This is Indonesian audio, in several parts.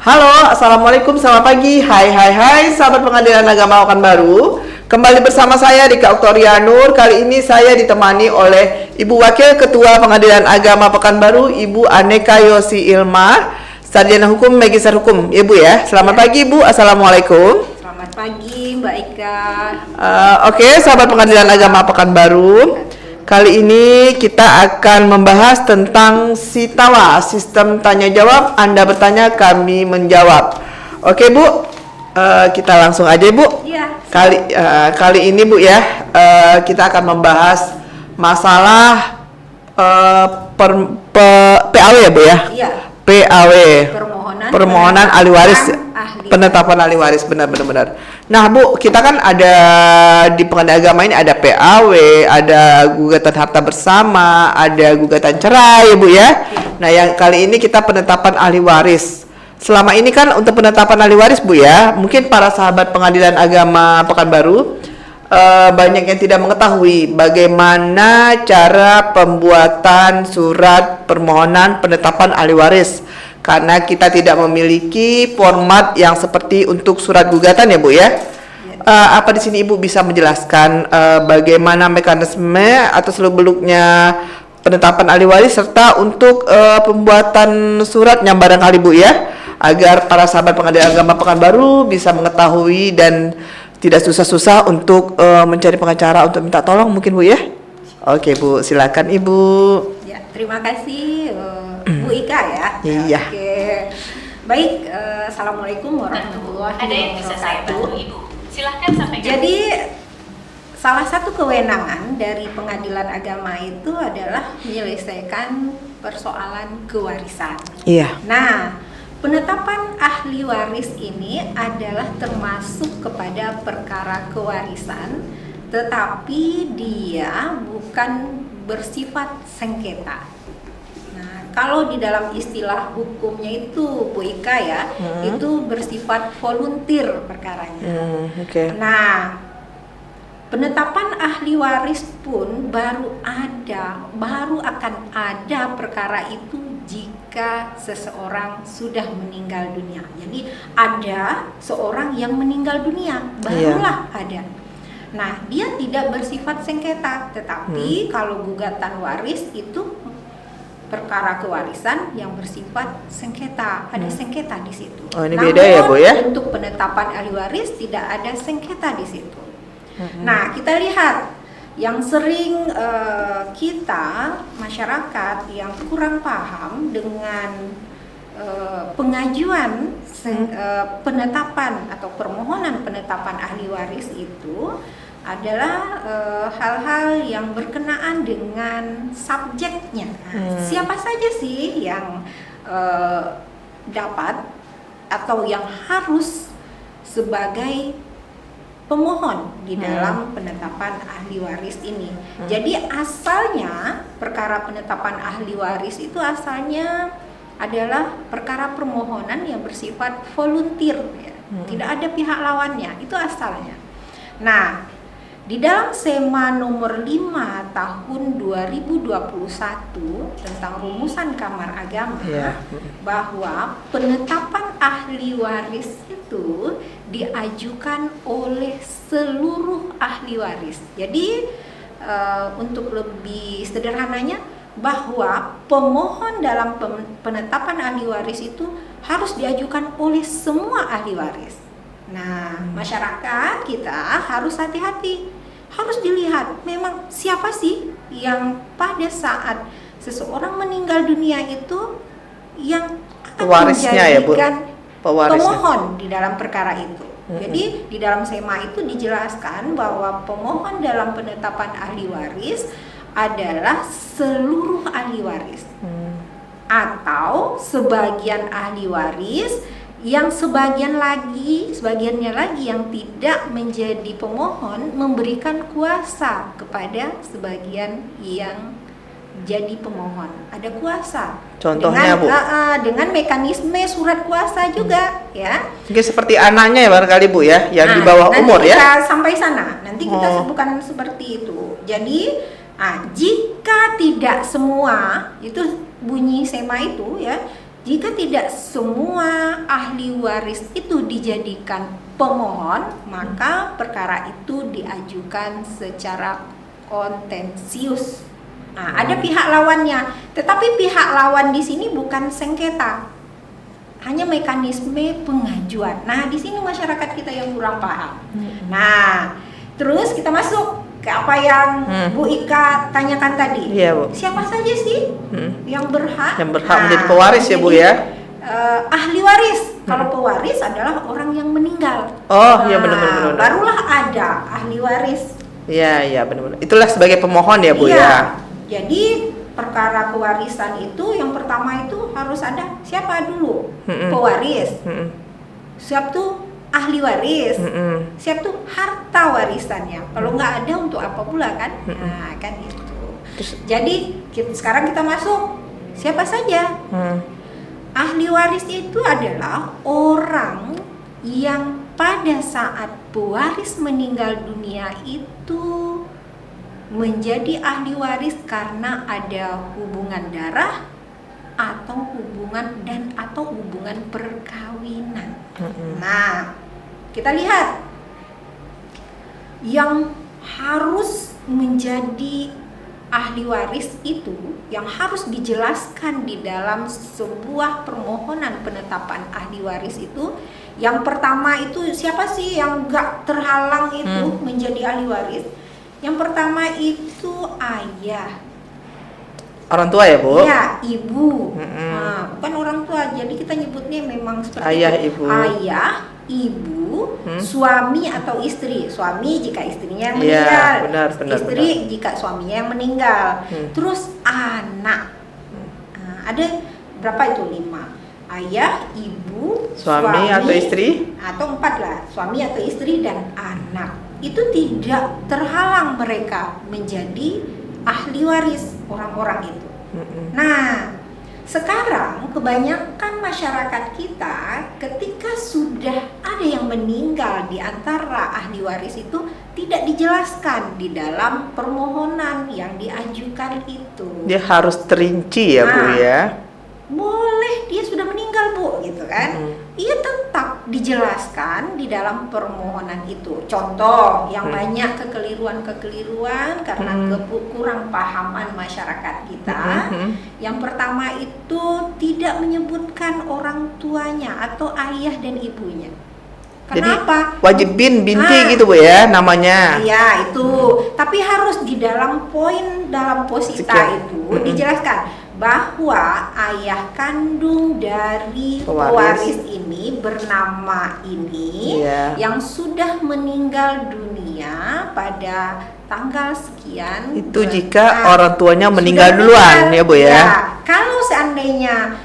Halo, Assalamualaikum, selamat pagi. Hai, sahabat Pengadilan Agama Pekanbaru. Kembali bersama saya Dika Oktoria Nur. Kali ini saya ditemani oleh Ibu Wakil Ketua Pengadilan Agama Pekanbaru, Ibu Aneka Yosi Ilma, Sarjana Hukum, Magister Hukum. Ibu ya, selamat pagi Ibu. Assalamualaikum. Selamat pagi Mbak Ika. Oke, sahabat Pengadilan Agama Pekanbaru. Kali ini kita akan membahas tentang SITAWA, sistem tanya jawab. Anda bertanya, kami menjawab. Oke Bu, kita langsung aja Bu. Iya. Kali ini Bu ya, kita akan membahas masalah PAW ya Bu ya. Iya. PAW. Permohonan ahli waris. Penetapan ahli waris, benar. Nah Bu, kita kan ada di Pengadilan Agama ini ada PAW, ada gugatan harta bersama, ada gugatan cerai Bu ya. Nah yang kali ini kita penetapan ahli waris. Selama ini kan untuk penetapan ahli waris Bu ya, mungkin para sahabat Pengadilan Agama Pekanbaru banyak yang tidak mengetahui bagaimana cara pembuatan surat permohonan penetapan ahli waris. Karena kita tidak memiliki format yang seperti untuk surat gugatan ya Bu ya. Apa di sini Ibu bisa menjelaskan bagaimana mekanisme atau seluk-beluknya penetapan ahli waris serta untuk pembuatan suratnya barangkali Bu ya, agar para sahabat Pengadilan Agama Pekanbaru bisa mengetahui dan tidak susah-susah untuk mencari pengacara untuk minta tolong mungkin Bu ya. Oke Bu, silakan Ibu. Ya, terima kasih Bu Ika ya. Iya. Oke. Baik, Assalamualaikum warahmatullahi wabarakatuh. Ada yang bisa saya bantu Ibu? Silahkan sampaikan. Jadi salah satu kewenangan dari Pengadilan Agama itu adalah menyelesaikan persoalan kewarisan. Iya. Nah, penetapan ahli waris ini adalah termasuk kepada perkara kewarisan, tetapi dia bukan bersifat sengketa. Nah, kalau di dalam istilah hukumnya itu Bu Ika ya, itu bersifat volunteer perkaranya. Oke. Nah, penetapan ahli waris pun baru akan ada perkara itu jika seseorang sudah meninggal dunia. Jadi ada seorang yang meninggal dunia, barulah ada. Nah, dia tidak bersifat sengketa, tetapi kalau gugatan waris itu perkara kewarisan yang bersifat sengketa, ada sengketa di situ. Oh, ini beda ya Bu ya? Untuk penetapan ahli waris tidak ada sengketa di situ. Nah, kita lihat yang sering kita masyarakat yang kurang paham dengan pengajuan penetapan atau permohonan penetapan ahli waris itu adalah hal-hal yang berkenaan dengan subjeknya. Siapa saja sih yang dapat atau yang harus sebagai pemohon di dalam penetapan ahli waris ini. Jadi asalnya perkara penetapan ahli waris itu asalnya adalah perkara permohonan yang bersifat volunteer ya. Tidak ada pihak lawannya, itu asalnya. Nah, di dalam SEMA nomor 5 tahun 2021 tentang rumusan Kamar Agama bahwa penetapan ahli waris itu diajukan oleh seluruh ahli waris. Jadi untuk lebih sederhananya bahwa pemohon dalam penetapan ahli waris itu harus diajukan oleh semua ahli waris. Nah, masyarakat kita harus hati-hati, harus dilihat memang siapa sih yang pada saat seseorang meninggal dunia itu yang akan menjadikan pemohon di dalam perkara itu. Jadi di dalam SEMA itu dijelaskan bahwa pemohon dalam penetapan ahli waris adalah seluruh ahli waris atau sebagian ahli waris yang sebagiannya lagi yang tidak menjadi pemohon memberikan kuasa kepada sebagian yang jadi pemohon. Ada kuasa. Contohnya Bu? Dengan mekanisme surat kuasa juga ya. Mungkin seperti anaknya ya barangkali Bu ya, yang di bawah umur ya. Nanti kita sampai sana. Nanti kita bukan seperti itu. Jadi jika tidak semua itu bunyi SEMA itu ya, jika tidak semua ahli waris itu dijadikan pemohon, maka perkara itu diajukan secara kontensius. Nah, ada pihak lawannya, tetapi pihak lawan di sini bukan sengketa, hanya mekanisme pengajuan. Nah, di sini masyarakat kita yang kurang paham. Nah, terus kita masuk ke apa yang Bu Ika tanyakan tadi. Iya, Bu. Siapa saja sih yang berhak? Yang berhak menjadi pewaris ya, Bu ya? Ahli waris. Kalau pewaris adalah orang yang meninggal. Oh, iya benar-benar. Barulah ada ahli waris. Iya benar-benar. Itulah sebagai pemohon ya, Bu Iya. ya. Jadi perkara kewarisan itu yang pertama itu harus ada siapa dulu? Pewaris. Siap tuh ahli waris. Siap tuh harta warisannya. Kalau nggak ada untuk apa pula kan? Nah, kan itu. Jadi sekarang kita masuk siapa saja? Ahli waris itu adalah orang yang pada saat pewaris meninggal dunia itu menjadi ahli waris karena ada hubungan darah atau hubungan perkawinan. Nah, kita lihat yang harus menjadi ahli waris itu, yang harus dijelaskan di dalam sebuah permohonan penetapan ahli waris itu, yang pertama itu siapa sih yang gak terhalang itu menjadi ahli waris? Yang pertama itu ayah. Orang tua ya, Bu? Ya, ibu. Nah, bukan orang tua. Jadi kita nyebutnya memang seperti ayah, itu. Ibu. Ayah, ibu, suami atau istri. Suami jika istrinya yang meninggal. Benar, istri jika suaminya yang meninggal. Terus anak. Nah, ada berapa itu? 5. Ayah, ibu, suami atau istri? Atau 4 lah. Suami atau istri dan anak. Itu tidak terhalang mereka menjadi ahli waris orang-orang itu. Nah, sekarang kebanyakan masyarakat kita ketika sudah ada yang meninggal di antara ahli waris itu tidak dijelaskan di dalam permohonan yang diajukan itu. Dia harus terinci ya, Bu ya. Boleh dia sudah meninggal, Bu, gitu kan? Ia tetap dijelaskan di dalam permohonan itu. Contoh yang banyak kekeliruan-kekeliruan karena kurang pahaman masyarakat kita. Yang pertama itu tidak menyebutkan orang tuanya atau ayah dan ibunya. Kenapa? Jadi wajib binti gitu, Bu ya namanya. Iya, itu. Tapi harus di dalam poin dalam posita itu dijelaskan bahwa ayah kandung dari pewaris ini bernama ini yang sudah meninggal dunia pada tanggal sekian. Itu jika orang tuanya meninggal duluan ya, Bu ya. Kalau seandainya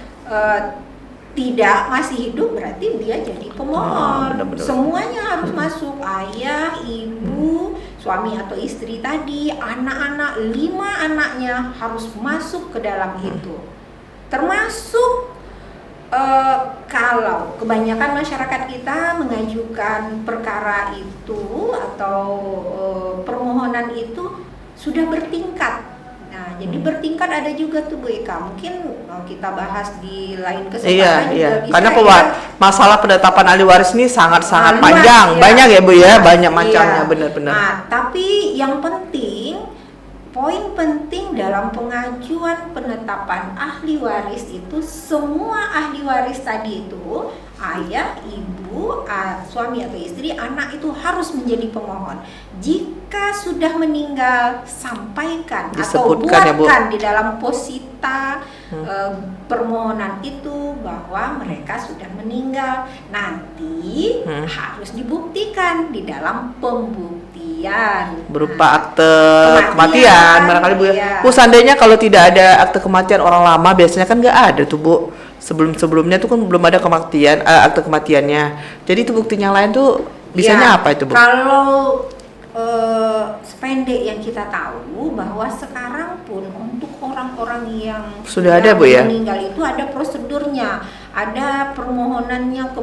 tidak masih hidup berarti dia jadi pemohon. Semuanya harus masuk, ayah, ibu, suami atau istri tadi, anak-anak, 5 anaknya harus masuk ke dalam itu. Termasuk kalau kebanyakan masyarakat kita mengajukan perkara itu atau permohonan itu sudah bertingkat. Nah, jadi bertingkat ada juga tuh, Bu Eka. Mungkin kita bahas di lain kesempatan juga bisa. Karena masalah penetapan ahli waris ini sangat-sangat panjang, banyak ya, Bu ya, banyak macamnya, benar-benar. Nah, tapi yang penting, poin penting dalam pengajuan penetapan ahli waris itu semua ahli waris tadi itu ayah, ibu, suami atau istri, anak itu harus menjadi pemohon. Jika sudah meninggal, sampaikan atau buatkan di dalam posita permohonan itu bahwa mereka sudah meninggal. Nanti harus dibuktikan di dalam pembuktian berupa akte kematian barangkali, Bu ya. Bu, seandainya kalau tidak ada akte kematian orang lama biasanya kan nggak ada tuh, Bu. Sebelumnya tuh kan belum ada kematian, akte kematiannya. Jadi itu buktinya lain tuh bisanya apa itu, Bu? Kalau sependek yang kita tahu bahwa sekarang pun untuk orang-orang yang sudah ada, Bu ya, meninggal itu ada prosedurnya, ada permohonannya ke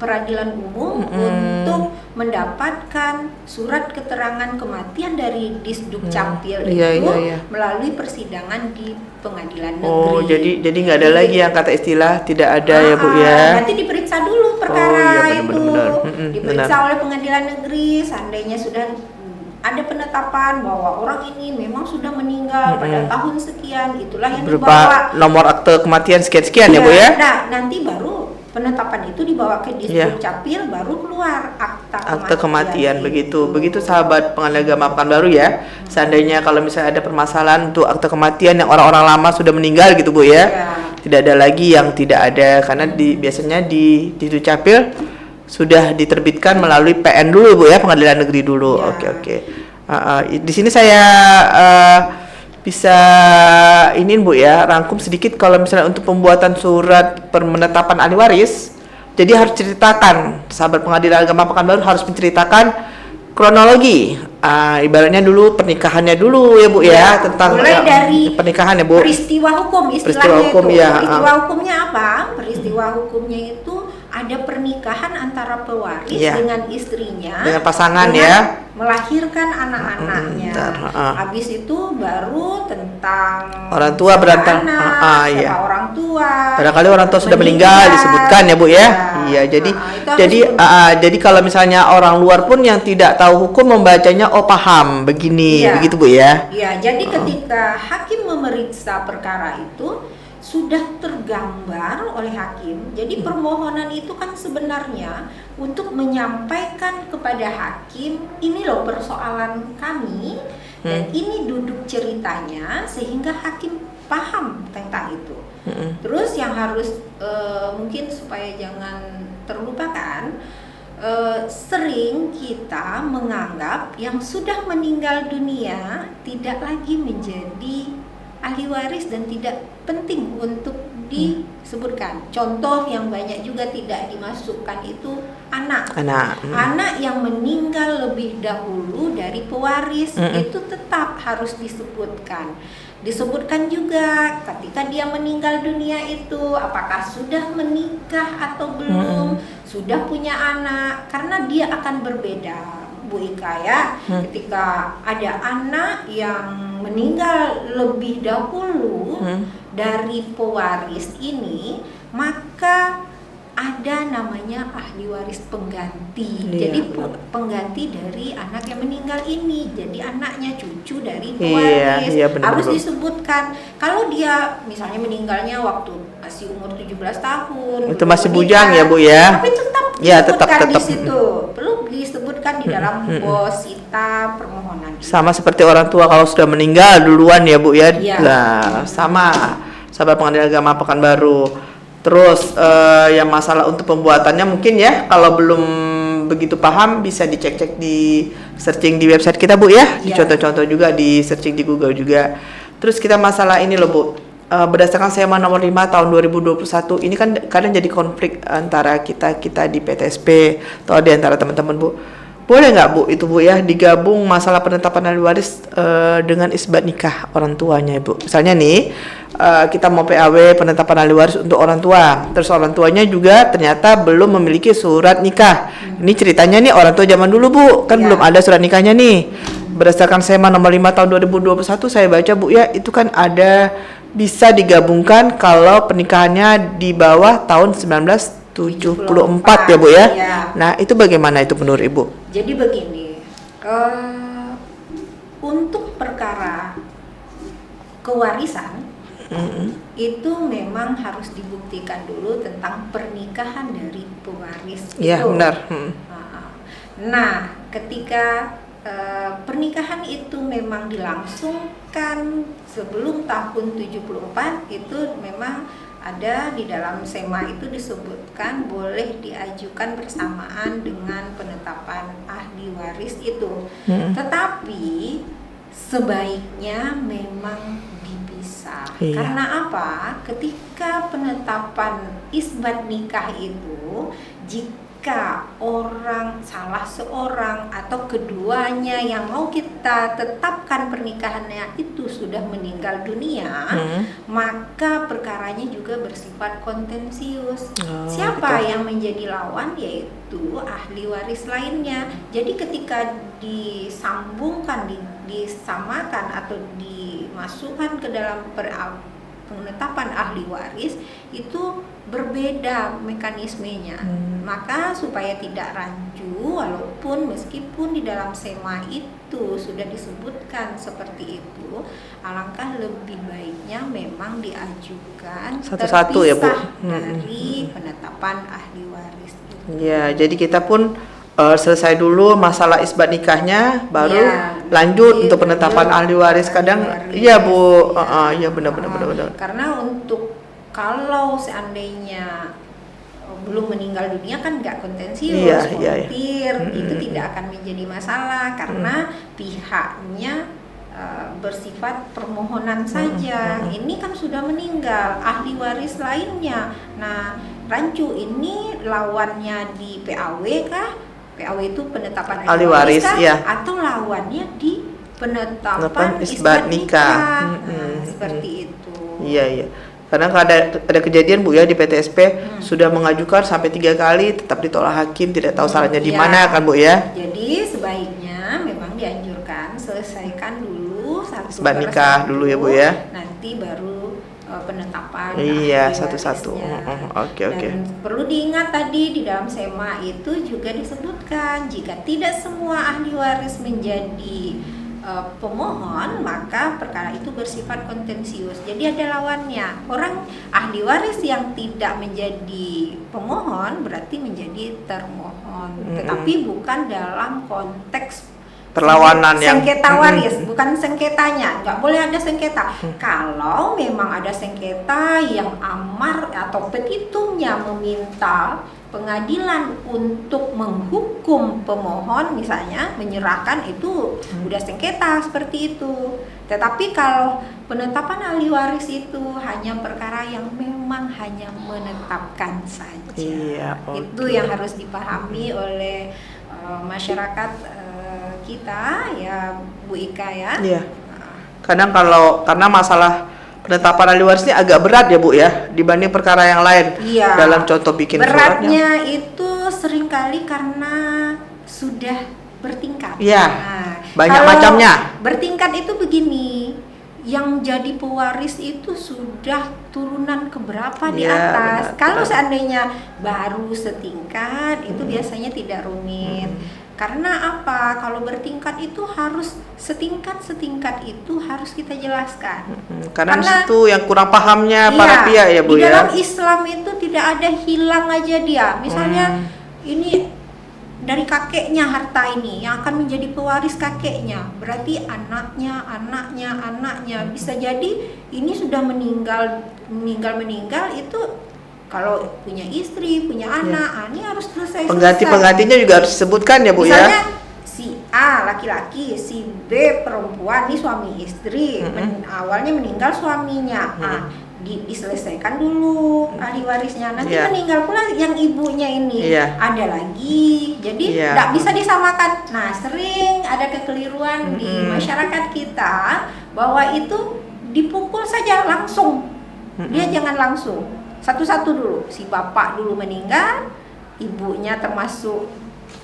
peradilan umum untuk mendapatkan surat keterangan kematian dari Disduk Capil Iya, itu iya. melalui persidangan di pengadilan negeri. Oh, jadi nggak ada lagi yang kata istilah tidak ada ya Bu ya. Nanti diperiksa dulu perkara iya, itu, benar. diperiksa oleh pengadilan negeri. Seandainya sudah ada penetapan bahwa orang ini memang sudah meninggal pada tahun sekian, itulah yang dibawa. Berupa nomor akte kematian sekian-sekian ya Bu ya. Nah, nanti baru penetapan itu dibawa ke Disduk Capil, baru keluar akta kematian itu. begitu sahabat Pengadilan Agama Pekanbaru ya. Seandainya kalau misalnya ada permasalahan untuk akte kematian yang orang-orang lama sudah meninggal gitu Bu ya. Tidak ada lagi yang tidak ada, karena biasanya di Disduk Capil sudah diterbitkan melalui PN dulu Bu ya, Pengadilan Negeri dulu. Oke. Di sini saya bisa ini Bu ya, rangkum sedikit kalau misalnya untuk pembuatan surat penetapan ahli waris. Jadi harus ceritakan, sahabat Pengadilan Agama Pekanbaru harus menceritakan kronologi. Ibaratnya dulu pernikahannya dulu ya Bu ya, tentang mulai dari pernikahan ya Bu. Peristiwa hukum istilahnya Peristiwa hukum, itu. ya. Peristiwa hukumnya apa? Peristiwa hukumnya itu ada pernikahan antara pewaris dengan istrinya, dengan pasangan dengan ya, melahirkan anak-anaknya. Habis itu baru tentang orang tua berantem, siapa orang tua. Barangkali orang tua sudah meninggal disebutkan ya Bu ya. Iya, jadi kalau misalnya orang luar pun yang tidak tahu hukum membacanya paham begini, begitu Bu ya. Iya, jadi ketika hakim memeriksa perkara itu sudah tergambar oleh hakim. Jadi permohonan itu kan sebenarnya untuk menyampaikan kepada hakim, ini loh persoalan kami dan ini duduk ceritanya, sehingga hakim paham tentang itu. Terus yang harus mungkin supaya jangan terlupakan, sering kita menganggap yang sudah meninggal dunia tidak lagi menjadi ahli waris dan tidak penting untuk disebutkan. Contoh yang banyak juga tidak dimasukkan itu anak. Anak yang meninggal lebih dahulu dari pewaris itu tetap harus disebutkan. Disebutkan juga ketika dia meninggal dunia itu apakah sudah menikah atau belum, sudah punya anak, karena dia akan berbeda Bu Ika ya. Ketika ada anak yang meninggal lebih dahulu dari pewaris ini, maka ada namanya ahli waris pengganti. Jadi pengganti dari anak yang meninggal ini, jadi anaknya cucu dari pewaris. Harus disebutkan. Kalau dia misalnya meninggalnya waktu masih umur 17 tahun, itu masih bujang ya Bu ya. Tapi tetap disebutkan di situ. Perlu disebutkan di dalam posita permohonan. Sama seperti orang tua kalau sudah meninggal duluan ya Bu ya. Nah, sama sahabat Pengadilan Agama Pekanbaru. Terus yang masalah untuk pembuatannya mungkin ya, kalau belum begitu paham bisa dicek-cek di searching di website kita Bu ya, di contoh-contoh juga di searching di Google juga. Terus kita masalah ini loh Bu, berdasarkan SEMA nomor 5 tahun 2021 ini kan kadang jadi konflik antara kita di PTSP atau di antara teman-teman Bu. Boleh nggak Bu itu Bu ya digabung masalah penetapan ahli waris dengan isbat nikah orang tuanya Bu. Misalnya nih kita mau PAW penetapan ahli waris untuk orang tua, terus orang tuanya juga ternyata belum memiliki surat nikah. Ini ceritanya nih orang tua zaman dulu Bu, kan belum ada surat nikahnya nih. Berdasarkan SEMA nomor 5 tahun 2021 saya baca Bu ya, itu kan ada bisa digabungkan kalau pernikahannya di bawah tahun 1974 ya Bu ya. Nah itu bagaimana itu menurut Ibu? Jadi begini, untuk perkara kewarisan itu memang harus dibuktikan dulu tentang pernikahan dari pewaris. Iya benar. Nah ketika pernikahan itu memang dilangsungkan sebelum tahun 74, itu memang ada di dalam SEMA itu disebutkan boleh diajukan bersamaan dengan penetapan ahli waris itu. Tetapi sebaiknya memang dipisah. Karena apa? Ketika penetapan isbat nikah itu, jika jika salah seorang atau keduanya yang mau kita tetapkan pernikahannya itu sudah meninggal dunia, maka perkaranya juga bersifat kontensius. Siapa yang menjadi lawan? Yaitu ahli waris lainnya. Jadi ketika disambungkan, disamakan atau dimasukkan ke dalam penetapan ahli waris, itu berbeda mekanismenya. Maka supaya tidak rancu, walaupun meskipun di dalam SEMA itu sudah disebutkan seperti itu, alangkah lebih baiknya memang diajukan satu-satu ya Bu dari penetapan ahli waris. Ya, jadi kita pun selesai dulu masalah isbat nikahnya, baru lanjut untuk penetapan ahli waris. Kadang iya Bu, iya benar. Karena untuk kalau seandainya belum meninggal dunia kan nggak kontensius, itu tidak akan menjadi masalah karena pihaknya bersifat permohonan saja. Ini kan sudah meninggal, ahli waris lainnya. Nah, rancu ini lawannya di PAW kah? PAW itu penetapan ahli waris kah? Atau lawannya di penetapan isbat nikah. Seperti itu. Iya. Kadang ada kejadian Bu ya di PTSP sudah mengajukan sampai 3 kali tetap ditolak hakim, tidak tahu salahnya di mana kan Bu ya. Jadi sebaiknya memang dianjurkan selesaikan dulu isbat nikah dulu ya Bu ya. Nanti baru penetapan. Iya, satu-satu. Oke. Dan perlu diingat tadi di dalam SEMA itu juga disebutkan jika tidak semua ahli waris menjadi pemohon, maka perkara itu bersifat kontensius. Jadi ada lawannya. Orang ahli waris yang tidak menjadi pemohon berarti menjadi termohon, tetapi bukan dalam konteks perlawanan sengketa waris, bukan sengketanya. Nggak boleh ada sengketa. Kalau memang ada sengketa yang amar atau petitumnya meminta pengadilan untuk menghukum pemohon, misalnya menyerahkan, itu udah sengketa seperti itu. Tetapi kalau penetapan ahli waris itu hanya perkara yang memang hanya menetapkan saja. Itu yang harus dipahami oleh masyarakat kita ya Bu Ika ya. Iya. Kadang karena masalah penetapan ahli waris ini agak berat ya Bu ya dibanding perkara yang lain. Iya. Dalam contoh bikin beratnya suratnya itu seringkali karena sudah bertingkat. Iya. Banyak macamnya. Bertingkat itu begini, yang jadi pewaris itu sudah turunan keberapa di atas. Kalau seandainya baru setingkat itu biasanya tidak rumit. Karena apa? Kalau bertingkat itu harus setingkat itu harus kita jelaskan. Karena itu yang kurang pahamnya para pihak ya Bu ya. Di dalam ya. Islam itu tidak ada hilang aja dia. Misalnya ini dari kakeknya harta ini yang akan menjadi pewaris kakeknya, berarti anaknya bisa jadi ini sudah meninggal itu. Kalau punya istri, punya anak, ini harus selesai. Penggantinya juga harus disebutkan ya Bu. Misalnya, si A laki-laki, si B perempuan, ini suami istri. Awalnya meninggal suaminya, diselesaikan dulu ahli warisnya. Nanti meninggal pula yang ibunya ini. Ada lagi, jadi tidak bisa disamakan. Nah, sering ada kekeliruan di masyarakat kita bahwa itu dipukul saja langsung. Dia jangan langsung. Satu-satu dulu, si bapak dulu meninggal, ibunya termasuk,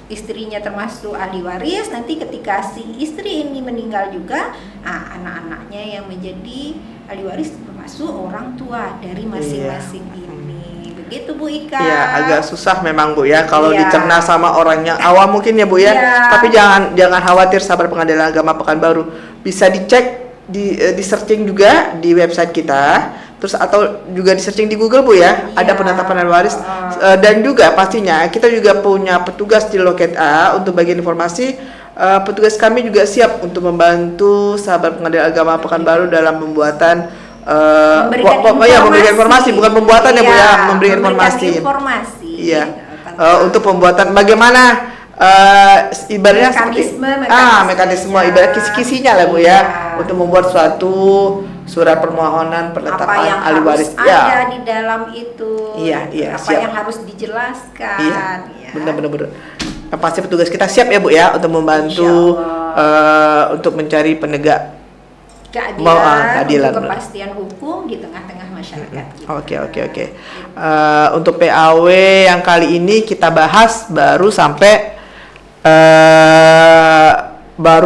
istrinya termasuk ahli waris. Nanti ketika si istri ini meninggal juga, anak-anaknya yang menjadi ahli waris termasuk orang tua dari masing-masing ini. Begitu Bu Ika. Iya, agak susah memang Bu ya kalau dicerna sama orang yang awam mungkin ya Bu ya. Tapi jangan khawatir, sahabat Pengadilan Agama Pekanbaru. Bisa dicek di searching juga di website kita. Terus atau juga di searching di Google Bu ya, ada penetapan ahli waris. Dan juga pastinya kita juga punya petugas di Loket A untuk bagian informasi. Petugas kami juga siap untuk membantu sahabat Pengadilan Agama Pekanbaru dalam pembuatan memberikan informasi, bukan pembuatan ya Bu ya, memberikan informasi. Iya. Untuk pembuatan bagaimana ibaratnya mekanisme ibarat kisi-kisinya lah Bu ya, untuk membuat surat permohonan apa penetapan yang ahli harus waris. ada di dalam itu, Iya, apa siap. yang harus dijelaskan. Iya, ya. benar. Pasti petugas kita siap ya Bu ya untuk membantu untuk mencari penegak keadilan, untuk kepastian hukum di tengah-tengah masyarakat kita. Oke. Untuk PAW yang kali ini kita bahas baru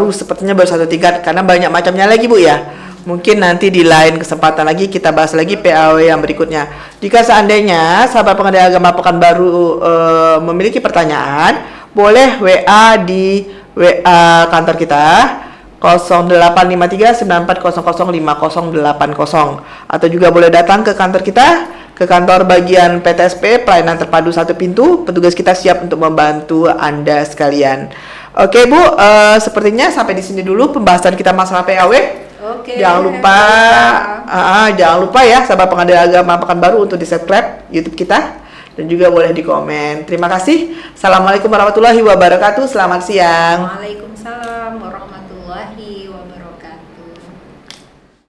sepertinya baru satu tingkat karena banyak macamnya lagi Bu ya. Mungkin nanti di lain kesempatan lagi kita bahas lagi PAW yang berikutnya. Jika seandainya sahabat Pengadilan Agama Pekanbaru memiliki pertanyaan, boleh WA di WA kantor kita 085394005080 atau juga boleh datang ke kantor kita, ke kantor bagian PTSP pelayanan terpadu satu pintu. Petugas kita siap untuk membantu Anda sekalian. Oke Bu, sepertinya sampai di sini dulu pembahasan kita masalah PAW. Oke. Jangan lupa ya sahabat Pengadilan Agama Pekanbaru untuk di-subscribe YouTube kita dan juga boleh di komen. Terima kasih. Assalamualaikum warahmatullahi wabarakatuh. Selamat siang. Waalaikumsalam.